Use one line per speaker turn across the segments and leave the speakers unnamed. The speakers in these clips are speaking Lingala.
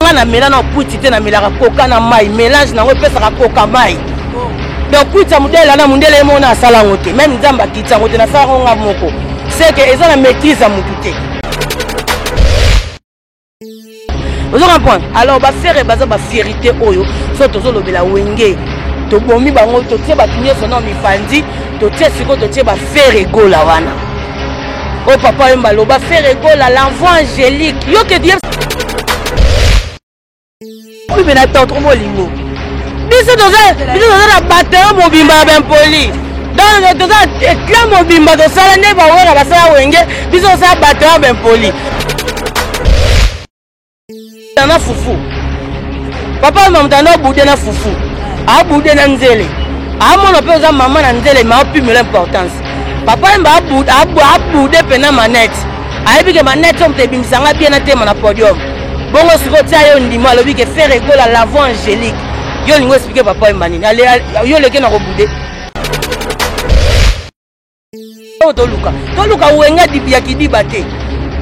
na mela na puti na mela koka na mai mélange na pesa koka mai donc puti modèle na modèle mona sala ngote même nzamba kitsa ngote na sala nga moko c'est que ils ont la maîtrise à mututé. Vous comprenez? Alors ba faire baza ba fierté oyo so tozo lobela wenge to bomi bango to tie ba tunye sono mi fandi to tie siko to tie ba faire gola wana. Oh papa yemba lo ba faire gola l'enfant angélique yo que Dieu. Oui mais attends trop molingo. Biso doza la batteur mobimba ben poli. Donc doza éclat mobimba do sala ne ba wera ba sala wenge biso sa batteur ben poli. Na fufu papa mamdana boudé na fufu a boudé na nzele a mona pe za maman na nzele ma pu me l'importance papa mba boudé pena manette a bi ke manette on te bimisanga bien na tema na podium bongo siko tia yo ndima lobi ke faire école à l'avant angélique yo lingo expliquer papa mba nini ale yo leke na ko boudé to luka wenga dibia kidiba te.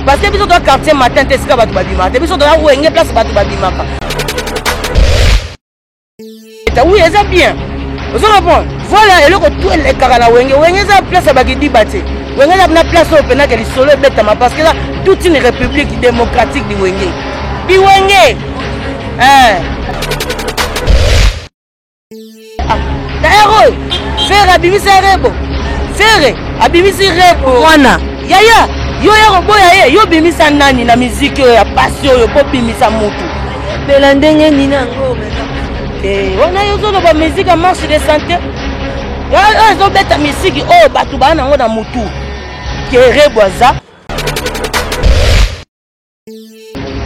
Parce que biso to quartier matin te sika batu babima te biso to wenge place batu babimaka. Et oui, c'est bien. Vous comprenez? Voilà, et là que tout les carana wenge ça place bagidi bate. Wenge na place au pena que les solo betama parce que là toute une république démocratique di wenge. Bi wenge. D'ailleurs, faire abimisa rebo. Faire abimisa rebo wana. Yaya yo ya boya yo bimisa nani na musique ya passion yo ko bimisa mutu bela ndenge nina ngo wana yo zo ba musique marche de santé yo zo beta musique oh batu bana ngo na mutu kere boza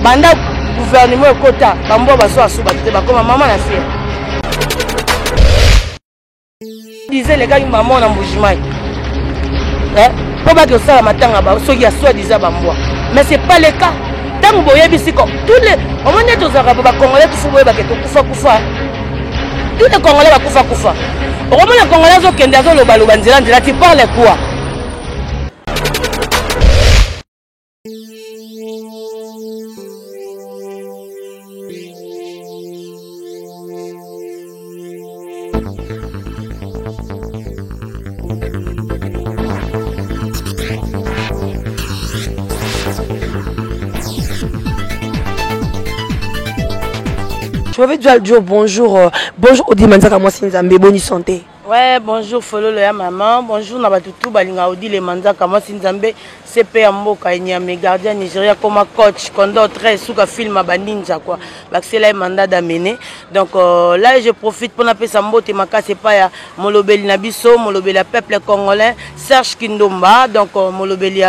banda gouvernement kota bambo baso asu batu ba koma mama na fie disait les gars maman na mbujimai Comment que ça matanga ba soki ya soi-disant bamboa mais c'est pas le cas tant boye bisiko tous les on est tous arabes ba congolais tout boye ba keto kufa tous les congolais ba kufa on les congolais zo kende zo loba loba nzela tu parles quoi.
Je vais dire bonjour, bonjour Odi Manzaka moi Sinzambe, bonne santé.
Ouais, bonjour Fololo ya maman, bonjour Nabatutu Balinga Odi le Manzaka moi Sinzambe, CP Amboka Nyame gardien Nigeria comme coach, condor très souka film à Bandinja quoi. C'est là mandat d'amener. Donc là je profite pour appeler Sambo Temaka c'est pas ya Molobeli Nabiso, Molobeli ya peuple congolais, Serge Kindomba, donc Molobeli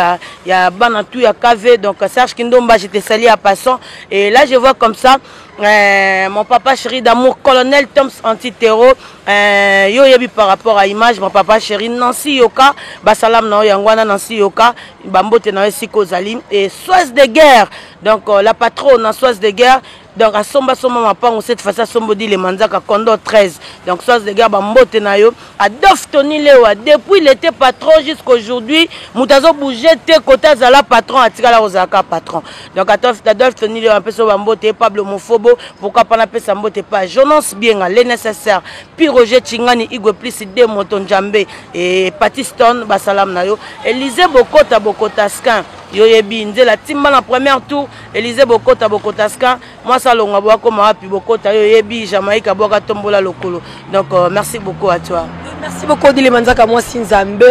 ya Banatu ya KV, donc Serge Kindomba j'étais sali à passant et là je vois comme ça mon papa chéri d'amour colonel Toms anti-terreau yo yebi par rapport à image mon papa chéri Nancy Yoka basalam na yangwana Nancy Yoka bambote na siko zalim et soise de guerre donc la patronne en soise de guerre donc à somba ma pango cette fois ça sombo dit les manzaka Condor 13 donc soise de guerre bambote na yo Adolphe Tony Lewa depuis l'été patron jusqu'aujourd'hui mutazo bouger te côté zala patron atikala ozaka patron donc Adolphe Tony Lewa un peu so bambote Pablo Mofobo pourquoi pas appeler sambote pas Jonas bien les nécessaires puis Roger Chingani Igwe plus de Moton Djambe et Patiston basalam na yo Élisée Bokota Skan yo yebi nzela timba na premier tour Élisée Bokota Skan moi ça longa boa comme api Bokota yo yebi Jamaïque boka tombola lokolo donc merci beaucoup à toi.
Merci beaucoup Odi le Manzaka moi Sinzambe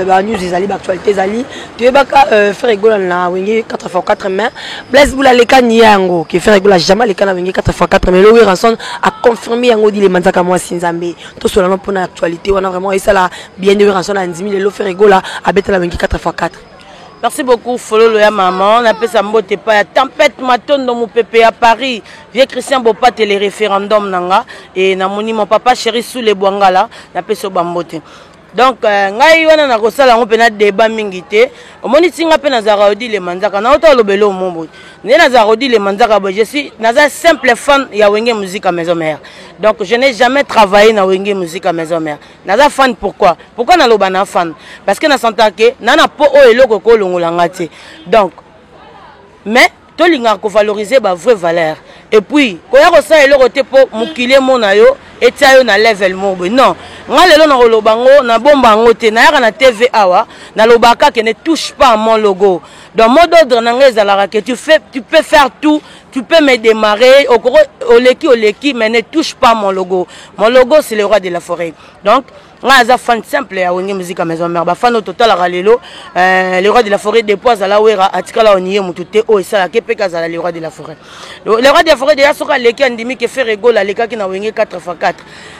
ba news ezali ba actualité ezali tu baka faire rigoler na wingi 4x4 mains Blaise Boula leka niango qui fait rigoler jamais leka na wingi 4x4 mais le ranson a confirmé yango Odi le Manzaka moi Sinzambe to cela non pour na actualité on a vraiment et ça là bien de ranson na 10 000 le faire rigoler a beta la wingi 4x4.
Merci beaucoup Fololo ya maman, on appelle ça mbote pas tempête maton dans mon pépé à Paris. Vieux Christian Bopat et les référendums nanga et na moni mon papa chéri sous les Bwangala, on appelle ça bambote. Donc ngai wana na kosala ngo pena débat mingi te omoni tinga pe na Zarodi le Manzaka na auto lobelo mombo ne na Zarodi le Manzaka bo je suis naza simple fan ya wenge musique à maison mère donc je n'ai jamais travaillé na wenge musique à maison mère naza fan pourquoi na loba na fan parce que na santa ke nana po o eloko ko longola ngati donc mais tolinga ko valoriser ba vraie valeur et puis koya ko sa eloko te po mukile mona yo etia yo na level mobo non nga lelo na kolobango na bomba ngo te na yaka na TV awa na lobaka que ne touche pas à mon logo dans mot d'ordre na nga ezalaka que tu peux faire tout, tu peux me démarrer oleki mais ne touche pas mon logo c'est le roi de la forêt. Donc nga za fan simple ya wenge musique à maison mère ba fan au total à lelo le roi de la forêt dépose à la wera atikala oniye mutute o esala ke peka za le roi de la forêt. Le roi de la forêt déjà soka leki andimi ke faire rigole leka ki na wenge 4x4.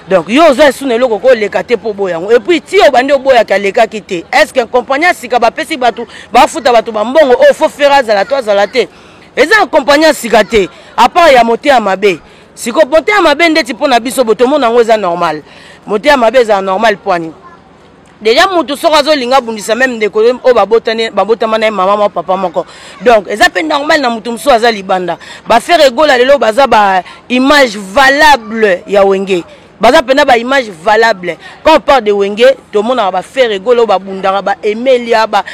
Donc yo za sune loko ko leka te po boyango et puis ti o bande boya ka leka ki te est-ce qu'un compagnon sika ba pesi batu ba futa batu ba mbongo o fo faire za la toi za la te eza un compagnon sika te à part ya moté à mabe siko moté à mabe ndeti pona biso boto mona ngo eza normal moté à mabe eza normal poani déjà mutu soko azolinga bundisa même ndeko o babotama na mama ma papa moko donc eza pe normal na mutu mso aza libanda ba faire egola lelo baza ba image valable ya wenge baza pena ba image valable quand on parle de wenge tout le monde va faire egola ba bundara ba emelia ba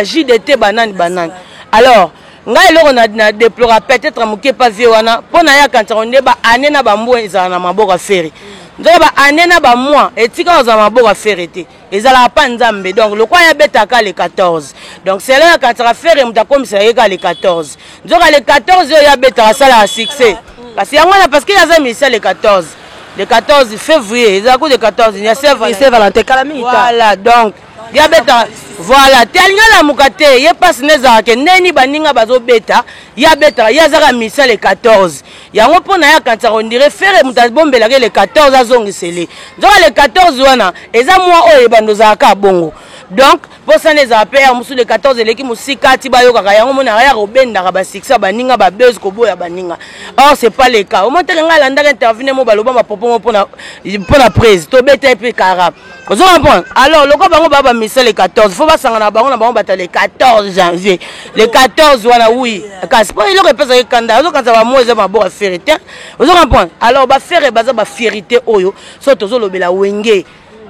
JDT banane alors ngai loko na déplore peut-être moké pas vie wana pona ya quand on ba anena ba mbo ezana na maboka feri donc ba anena ba moi etika za maboka feri te ezala pa nzambe donc le quoi ya betaka le 14 donc c'est là quand tu vas faire muta comme ça yeka le 14 donc le 14 ya betaka sala à succès parce que yango parce que ya za misa le 14 février ezala ko le 14 ya Saint-Valentin calamité voilà donc ya beta voilà telinga la mukate ye passe neza ke neni baninga bazo beta ya beta ya zaka misa le 14 yango pona ya quand on dirait faire muta bombela le 14 azongisele donc le 14 wana eza moi oyo bandoza ka bongo donc pour ça les appels musu le 14 eleki musika ti bayoka yango mona ya robenda ba siksa baninga ba buzz ko boya baninga or c'est pas le cas au moins telinga la ndaka intervenir mo baloba ma popo pona prise to beta et puis carab vous comprenez alors le bango baba misa le 14 faut pas sangana bango na bango bata le 14 janvier le 14 wana oui kasi pas il aurait pas ça kanda quand ça va moi ça ma bo fierté vous comprenez alors ba faire baza ba fierté oyo so tozo lobela wenge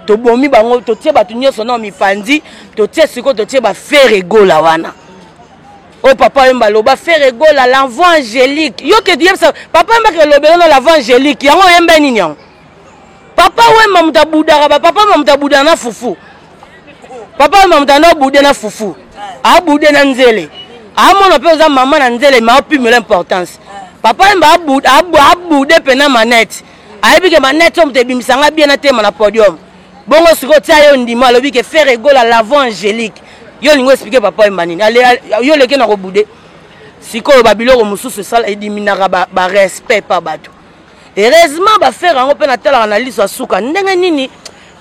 to bomi bango to tie batu nyoso na mipandi to tie siko to tie ba faire egola wana oh papa yemba loba faire egola l'envoi angélique yo ke diye ça papa yemba ke lobela na l'envoi angélique yango yemba nini yango papa wemba mutabudaka ba papa mutabuda na fufu papa mutana bude na fufu a bude na nzele a mona pe za mama na nzele ma opime l'importance papa yemba abude pena manette ayebi ke manette on te bimisanga bien na tema na podium bongo siko tia yo ndima lobi ke faire egola l'avant angélique yo lingo expliquer papa emanini yo leke na kobude siko babiloko mususu sala ediminaka ba respect pa bato heureusement ba faire ngo pe na tala na liso asuka ndenge nini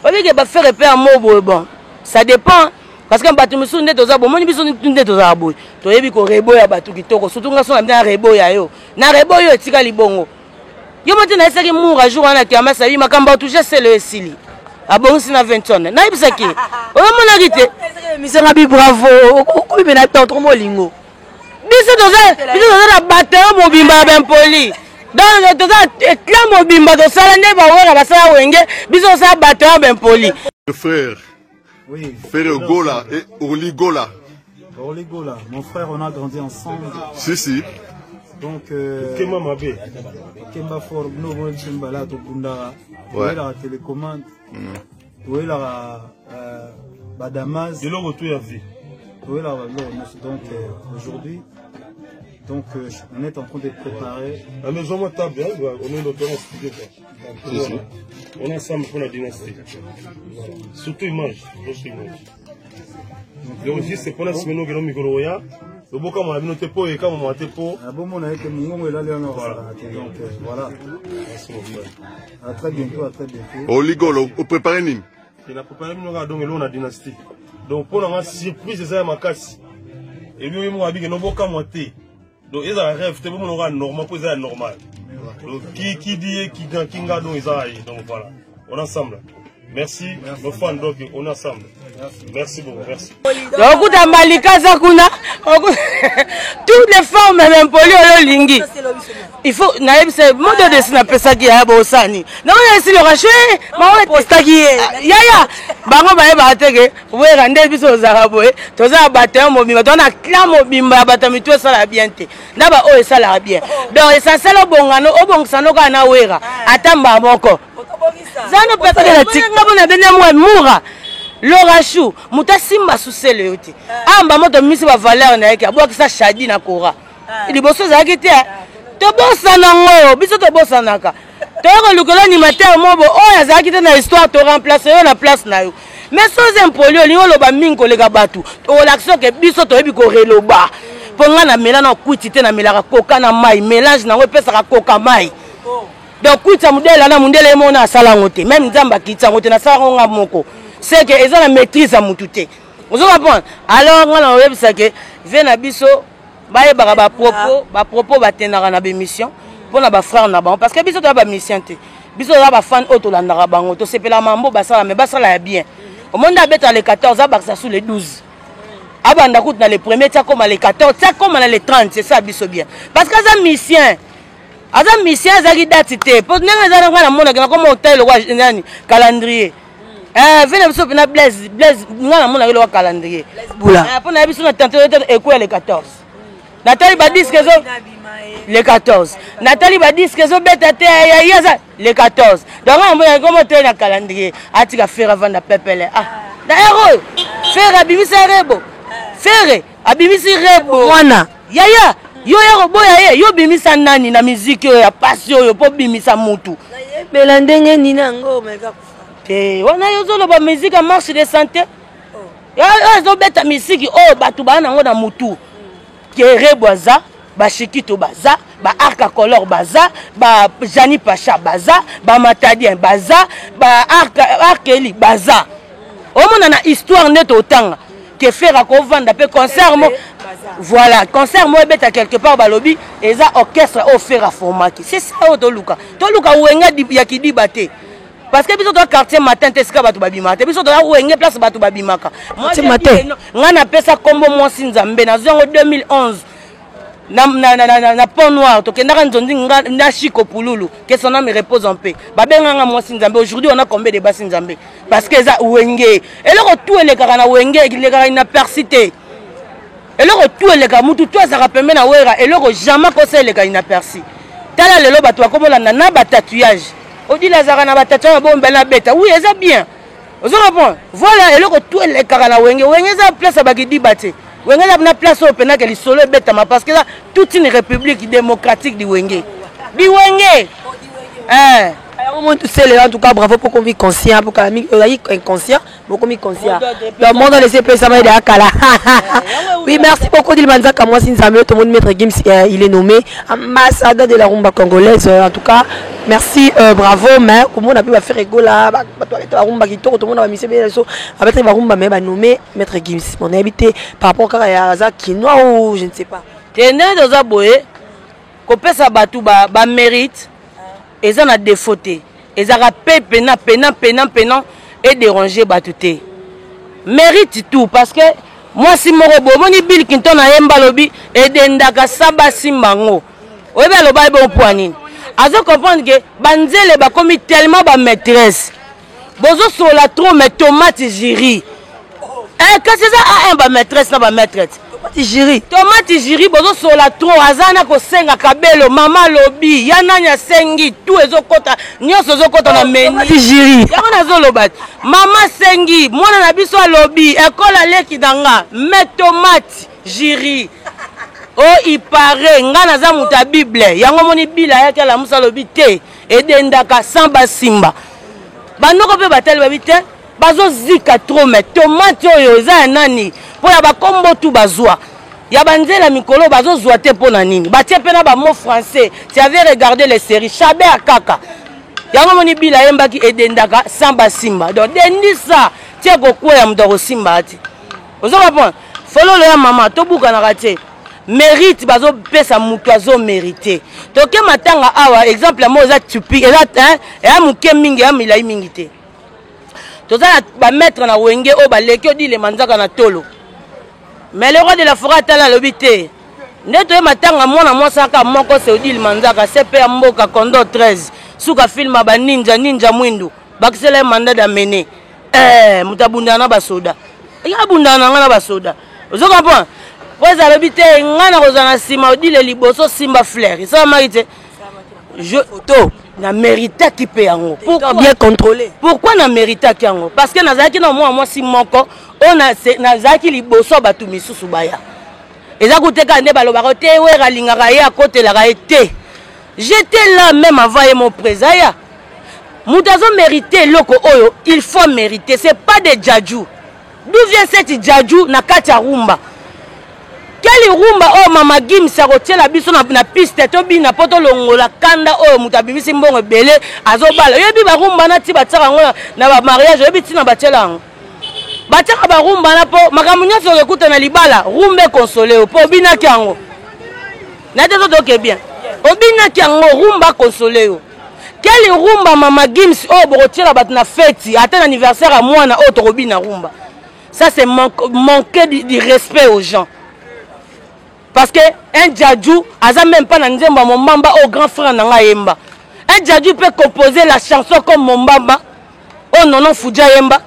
lobi ke ba faire pe amobo bon ça dépend parce que bato mususu nde toza bomoni biso nde toza boy to yebi ko reboya bato kitoko surtout nga so na reboya yo na reboyo etika libongo yo mote na esaki moura jour wana kiama sabi makamba toucher c'est le esili abongi na 20 tonnes na ibisaki o mona kite misanga bi bravo ko bi na tonto molingo biso toza na batteur mobimba ben poli donc toza éclat mobimba to sala ne ba wera basala wenge biso sa batteur ben poli
frère
oui
frère Gola et Orly Gola
mon frère on a grandi ensemble
si
donc
Kemba Mabé
Kemba for no bon Kemba là to bunda
ouais
la télécommande ouais la Badamas
de l'eau tout à vie
ouais la donc aujourd'hui donc on est en train de préparer
la maison moi table on est dans studio on est ensemble pour la dynastie surtout image donc aussi c'est pour la semaine que nous micro ya le boka mo abino tepo et comme mo tepo
bon on a été mongo et là donc voilà à très bientôt
Orly Gola au préparer nini
il a préparé nous donc là on a dynastie donc pour la surprise ça makasi et bien mo abi que no boka mo te donc ils ont un rêve, c'est pour nous normal, pour ça normal. Donc qui dit qui gagne, qui gagne, donc ils ont donc voilà, on est ensemble. Merci, nos fans donc on est ensemble. Merci beaucoup, merci.
Donc, Malika Zakuna, toutes les formes, même poli au lingi. Il faut, naïb, c'est mon de dessin à ça qui a beau sani. Non, c'est le rachet, maman, posta qui est. Yaya, bango, batege, vous rendez bis aux arabes, tous à battre, mobile, on a clam au bimba, batami, tout ça la bienté. D'abord, oh, ça la bien. Donc, ça, c'est le bon, au bon, ça n'a pas wera. Attends, boko. Ça ne peut pas être la tique, moura. Laura Chou, muta simba susele yote. Amba moto misi ba valeur na yake, aboki sa shadi na kora. Ili boso za kite. To bosa nango, biso to bosa naka. To yako lukolo ni mater mobo, oya za kite na histoire to remplacer yo na place na yo. Mais sans impolio, li loba minko lega batu. To l'action ke biso to yebi ko reloba. Ponga na mela na kuitite na mela koka na mai, mélange na pesa ka koka mai. Donc kuita mudela na mundele mona sala ngote. Même nzamba kitsa ngote na sala nga moko. C'est que ils ont la maîtrise à moutouté. Vous comprenez? Alors on a web ça que vient na biso ba propos ba tenara na mission pour na ba frère na ba parce que biso to ba mission te. Biso ba fan auto la na bango to sepela mambo ba sala mais ba sala bien. Au monde a bête les 14 à Barça sous les 12. Abanda kout na les premiers tia comme les 14, tia comme les 30, c'est ça biso bien. Parce que ça mission Aza mission azaki date te. Pour nanga za na mona comme hôtel le roi calendrier. Venez vous souvenir Blaise, nous avons le calendrier. Pour la mission, on a le 14. Nathalie va dire que le 14. Nathalie va dire que le 14. Donc, on a comment le calendrier. Ah, tu vas faire avant la pépelle. Ah, d'ailleurs, faire abimisi rebo. Faire abimisi rebo. Wana. Yaya. Yo boya yo bimisa nani na musique ya passion yo po bimisa mutu.
Melandenge nina ngo mega.
On a la musique à marche de santé. Ils ont bête musique. Oh, Batouba, on a moutou. Kéré Boisa, Bachikito Baza, Arca Color Baza, Jani Pacha Baza, Matadien Baza, Arkeli Baza. On a une histoire nette autant que faire à vendre un peu concert. Voilà, concert moi bête à quelque part balobi et ça orchestre offert à format. C'est ça Toluka. Toluka ouenga yakidi baté. Parce que biso to quartier matin teska batu babimaka biso to wenge place batu babimaka quartier matin ngana pesa kombo mo Sinzambe na zongo 2011 na pont noir to kendaka nzondi na Chiko Pululu que son âme repose en paix babenga nga mo Sinzambe. Aujourd'hui on a combien de bas Sinzambe parce que ça wenge et le tout les karana wenge les karana na persité et le tout les kamutu toi ça rappelle na wera et le jamais conseil les karana persi tala lelo batu comme la nana ba tatouage. On dit la Zara na batata bon ben la bête. Oui, c'est bien. Vous comprenez? Voilà, et le tout les carana wenge za place à bagidi baté. Wenge na place au pena que les solo bête parce que là toute une république démocratique du wenge. Di wenge.
En tout cas, bravo pour qu'on vive conscient, pour qu'on vive inconscient, pour qu'on vive conscient. Le monde a laissé passer ça va être Akala. Oui, merci beaucoup Dilmanza Kamwa Sinzambe, tout le monde maître Gims, il est nommé ambassadeur de la rumba congolaise. En tout cas, merci, bravo, mais comment on a pu faire ego là, la rumba qui tourne, tout le monde a mis ses bien avec la rumba mais nommé maître Gims. On a habité par rapport à ça qui noir ou je ne sais pas.
Tenez dans un boé, qu'on peut s'abattre ba mérite. Ils ont défauté. Ils ont rappelé pénant et dérangé batouté. Mérite tout parce que moi si mon robot, mon Bill Clinton a un balobi et d'endaka saba simbango. Oui, ben le bail bon poignine. Azo comprendre que Banzele ba commis tellement ba maîtresse. Bozo sur la trop mais tomate giri. Quand c'est ça un ba maîtresse na ba maîtresse. Tomate giri bozo sur la trop azana ko senga kabelo mama lobi yananya sengi tout ezokota nyoso ezokota na meni
giri
yana zolobat mama sengi mwana na biso lobi ekola leki danga mais tomate giri oh il paraît ngana za muta bible yango moni bila yake la musa lobi te edendaka samba simba banoko pe batel babite bazo zika trop mais tomate oyo eza nani pour ya ba kombo tout bazwa ya banzela mikolo bazo zwa te pona nini batie pena ba mot français tu avais regardé les séries Chabé akaka yango moni bila yembaki edendaka samba simba donc dendisa tie kokwe ya mdoro simba ati ozo comprendre fololo ya mama to buka na raté mérite bazo pesa mutu azo mériter toke matanga awa exemple mo za tupi eza hein et amuke mingi ya milai mingi te tozala ba maître na wenge o baleki odi le manzaka na tolo mais le roi de la forêt atala lobité ndeto ye matanga mwana mwasaka moko se odi le manzaka CP ya mboka Kondo 13 suka film ba ninja mwindu bakisela mandat d'amener mutabunda na basoda ya bunda na ngana basoda ozoka point poza lobité ngana kozana sima odi le liboso simba fleur ça marite je photo na mérita qui peut yango pourquoi
bien contrôlé
pourquoi na mérita qui yango parce que nazaki na moi si moko on a nazaki liboso batu misusu baya eza kuteka nde balobaka te wera lingaka ye akotelaka ye te j'étais là même avant ye mon présaya mutazo mérité loko oyo il faut mériter c'est pas des djadjou d'où vient cette djadjou na kati ya rumba quel rumba oh mama gim sa rotiela biso na piste to bina poto longola kanda oh mutabimisi mbongo belé azobala yebi ba rumba na ti batsaka ngo na ba mariage yebi ti na batela ngo batsaka ba rumba na po makamunya so ekuta na libala rumbe consolé po bina kiango na te to ke bien obina kiango rumba consolé yo quel rumba mama gims oh rotiela bat na fête ata anniversaire à moi na oh to bina rumba ça c'est manquer du respect aux gens. Parce que un djadjou, aza même pas dans Nzemba Mombamba au grand frère Nanga Yemba. Un djadjou peut composer la chanson comme Mombamba, oh non non Foudia Yemba.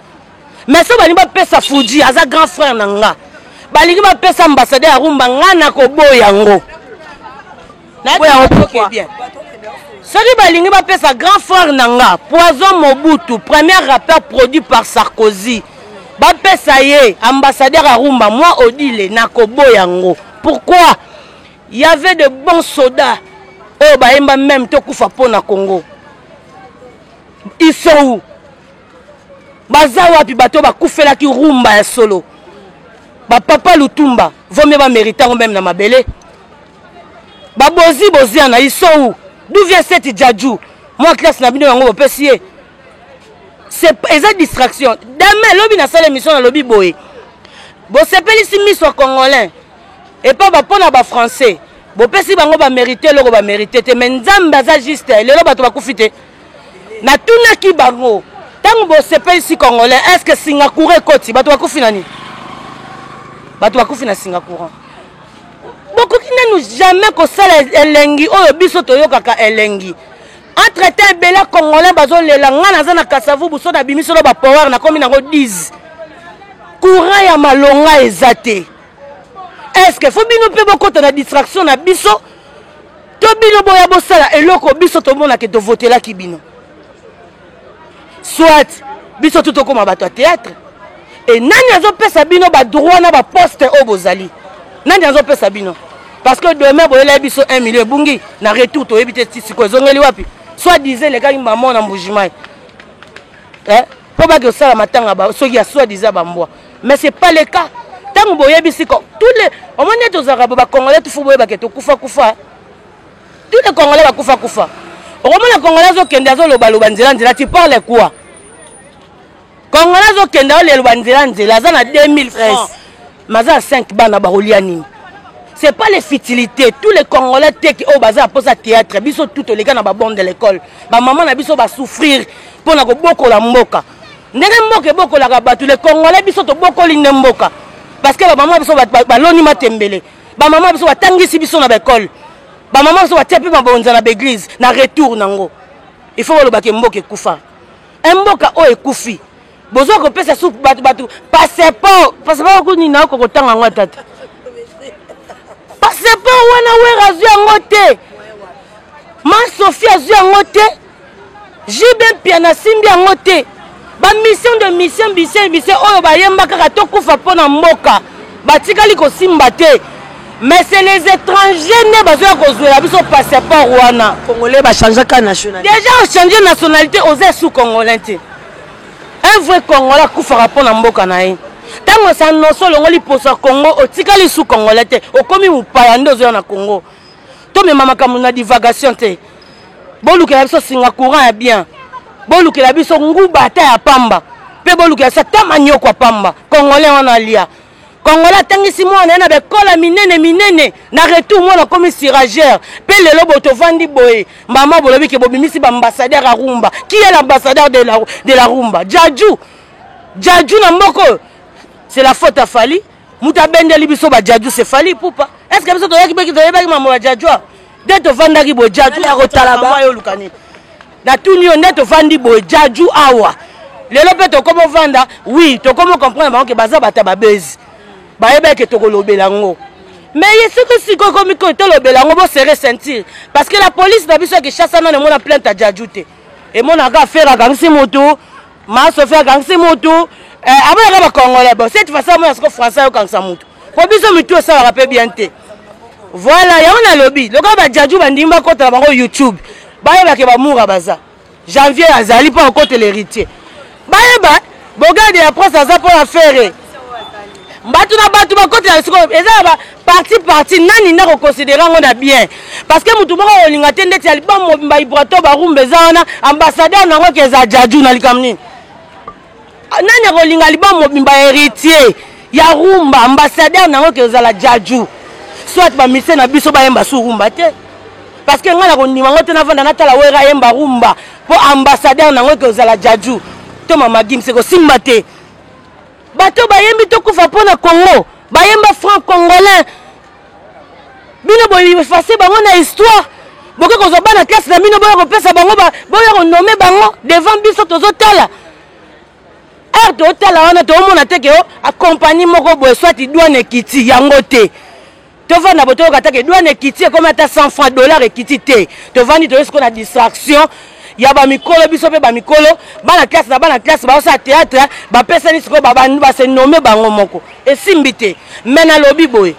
Mais ça baliba peut sa Fouji, aza grand frère Nanga. Baliba peut sa ambassadeur à Rumba Ngana Kobo Yango. Bien. Celui baliba peut sa grand frère Nanga, Poison Mobutu, premier rappeur produit par Sarkozy. Bapé ça y est, ambassadeur à Rumba, moi Odile Nakobo Yango. Pourquoi? Il y avait de bons soldats. Oh, bah, même Tokoufa Pona Congo. Ils sont où? Bazawa puis bateau ba koufela ki rumba ya solo. Ba papa Lutumba, vaut mieux ba mériter même na mabele. Ba bozi ana ils sont où? D'où vient cette djadjou? Moi classe na bino yango opesier. C'est exact distraction. Demain lobi na salle émission na lobi boye. Bo sepeli si mis au congolais. Et pas pour les Français. Bon, si bango ba mériter, loko ba mériter. Mais nzamba za juste, le lo bato ba kufite. Na tuna ki bango. Tango bo sepe ici congolais, est-ce que Singapour koti bato ba kufina ni? Bato ba kufina Singapour. Beaucoup qui ne nous jamais ko sala elengi oyo biso toyoka ka elengi. Entre temps bela congolais bazo lela ngana za na kasavu buso na bimiso lo ba power na komi na go 10. Courant ya malonga ezate. Est-ce que faut bino pe boko na distraction na biso to bino boya bosala eloko biso to mona ke to voter la kibino soit biso tout comme bato théâtre et nani azo pesa bino ba droit na ba poste au bozali nani azo pesa bino parce que demain boyela biso 1 million bungi na retour to ebite tisiko zongeli wapi soit disait les gars maman na mbujimai pour pas que ça la matanga ba soki ya soit disait ba mbwa mais c'est pas le cas. Tant que tous les au moins tous les Congolais tout faut que tu kufa tous les Congolais va kufa au moins les Congolais zo kenda zo loba nzela tu parles quoi Congolais zo kenda le loba nzela za na 2000 francs maza 5 bana ba nini c'est pas les futilités tous les Congolais qui au bazar pour ça théâtre biso tout les gars na ba bonne de l'école ba maman na biso ba souffrir pour na ko boko la mboka ndenge mboka boko la ba tous les Congolais biso to boko linde mboka. Parce que maman biso ba loni matembele ba maman biso batangisi biso na l'école ba maman biso batepi ba bonza na l'église na retour nango il faut le bake mboka ekufa mboka o ekufi bozo ko pesa soupe batu passeport ko ni na ko tanga ngo tata passeport wana wera zu yango te man Sophia zu yango te jibe piana simbi yango te ba mission oyo ba yemba kaka to kufa pona mboka batikali ko simba te mais c'est les étrangers ne bazo ko zuela biso passeport wana
congolais ba changer ka nationalité
déjà changer nationalité aux sous congolais te un vrai congolais kufa pona mboka na ye tango sa no solo ngoli posa Congo otikali sous congolais te okomi mupaya ndozo na Congo to me mama kamuna divagation te boluka biso singa courant ya bien bolukela biso nguba ata ya pamba pe bolukela sa tamanyo kwa pamba congolais wana lia congolais tangisi mwana na bekola minene na retour mwana comme sirageur pe lelo boto vandi boye mama bolobi ke bobimisi ba ambassadeur à Rumba qui est l'ambassadeur de la Rumba djadjou Djadju na mboko c'est la faute à Fali muta bendeli biso ba Djadju c'est Fali poupa est-ce que biso toyaki beki toyebaki maman ba Djadju de to vandaki bo Djadju ya kotala ba yo lukani na tuni yo ndeto vandi bo Djadju awa lelo pe to komo vanda oui to komo comprendre ba que baza bata ba bezi ba yebeke to kolobela ngo mais ce que si komi ko to lobela ngo bo serrer sentir parce que la police na biso qui chasse na ne mona plainte à Djadju te et mon aga faire gangsi moto ma so faire gangsi moto avant ba congolais bon cette façon moi est-ce que français au gangsa moto pour biso mitu ça rappelle bien te voilà ya on a lobby le gars ba Djadju bandimba kota bango YouTube ba yeba ke ba moura baza janvier azali pas encore l'héritier ba yeba bogade après ça pour la faire batu na batu ba kota siko eza ba parti nani na ko considérer ngo na bien parce que mutu moko olinga tende ti aliba mobimba ibrato ba rumbe zana ambassadeur nango keza Djadju na likamni nani ko linga liba mobimba héritier ya rumba ambassadeur nango keza la Djadju soit ba mise na biso ba yemba su rumba te parce que ngana ko ndima ngote na vanda na tala wera yemba rumba po ambassadeur nango keza la Djadju to mama gim se ko simba te bato bayembi to kufa pona Congo bayemba franc congolais bino boyi effacer bango na histoire boke ko zoba na classe na bino boyo ko pesa bango boyo ko nommer bango devant biso tozo tala to tala wana to mona teke o accompagner moko boye soit douane kiti yango te to vanda boto ka teke douane kiti comme ata 100 francs dollars ekiti te to vandi to esko na distraction ya ba mikolo biso pe ba mikolo bana classe ba sa théâtre ba pesa ni siko ba se nommer bango moko esimbite mena lobi boy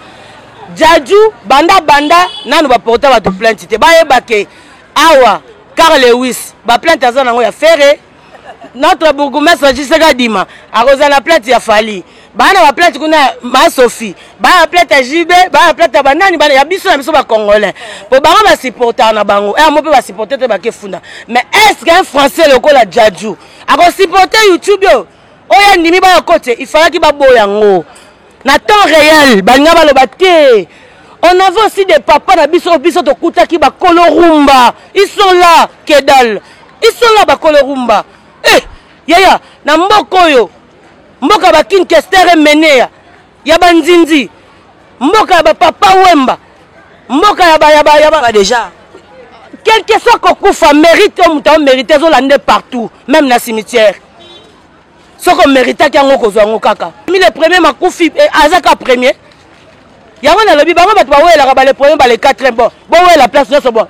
Djadju banda nanu ba porta ba to plainte te ba yeba ke awa Carl Lewis ba plainte azana ngo ya Ferré notre bourgmestre Jisega Dima a rejoint la plainte ya Fali bana ba plainte kuna ma Sophie ba plainte ya JB ba plainte ba nani ba ya biso na biso ba congolais po bango ba supporter na bango mo pe ba supporter te ba ke funda mais est-ce qu'un français loko la Djadju a ko supporter YouTube yo oya ndimi ba côté il fallait ki ba boya ngo na temps réel balinga ba loba te on avait aussi des papas na biso to kuta ki ba kolorumba ils sont là kedal ils sont là ba kolorumba yaya na mboko yo mboka ba Kinkester menea ya banzinzi mboka ba papa wemba mboka ya ba déjà quel que soit kokufa mérite muta mérite zo lande partout même na cimetière soko mérite ki ngo kozwa ngo kaka mi le premier makufi azaka premier yango na lobi bango bato ba wela ba le premier ba le 4 bon wela place no so bon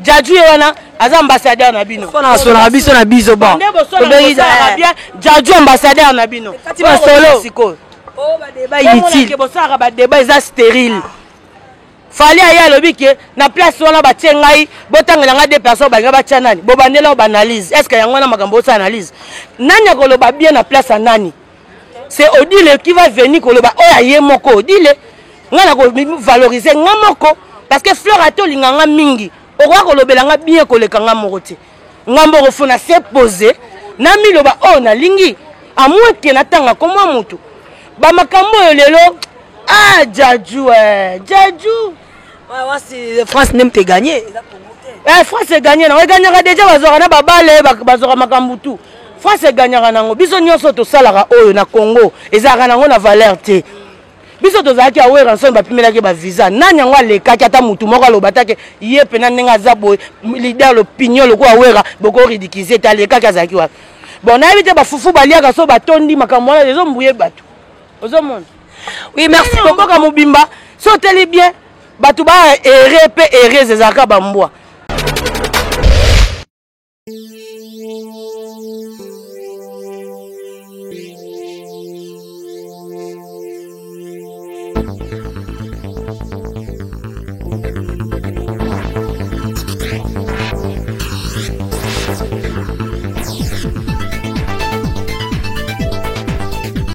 Djadju wana aza ambassadeur na bino
sona sona biso na biso bon
bien Djadju ambassadeur na bino
kati ba solo
siko
ba débat inutile
ke bosaka ba débat eza stérile fali aya lobi ke na place wana ba tiengai botangela nga deux personnes ba nga ba tianani bo bandela ba analyse est-ce que yango na makambo sa analyse nani akoloba bien na place nani c'est Odile qui va venir koloba oya ye moko Odile ngana ko valoriser nga moko parce que fleur ato linganga mingi owa kolobelanga bien kolekanga moko te ngambo kofuna se poser na miloba o na lingi à moins que na tanga komwa mutu ba makambo yo lelo Djadju Djadju
ouais France n'aime te gagner
France gagner na gagnera déjà bazora na babale bazora makambo tu France gagnera nango biso nyonso to salara oyo na Congo ezaka nango na valeur te biso tozalaki awera nso bapimelaki ba visa nani yango alekaki ata mutu moko aloba take ye pena ndenge aza boye leader l'opinion loko awera boko ridiculiser te alekaki azalaki wapi bon nayebi te bafufu baliaka so batondi makambo wana ezombuye bato ozomona
oui merci
mboka mobimba so teli bien bato ba ere pe ereze ezalaka bambwa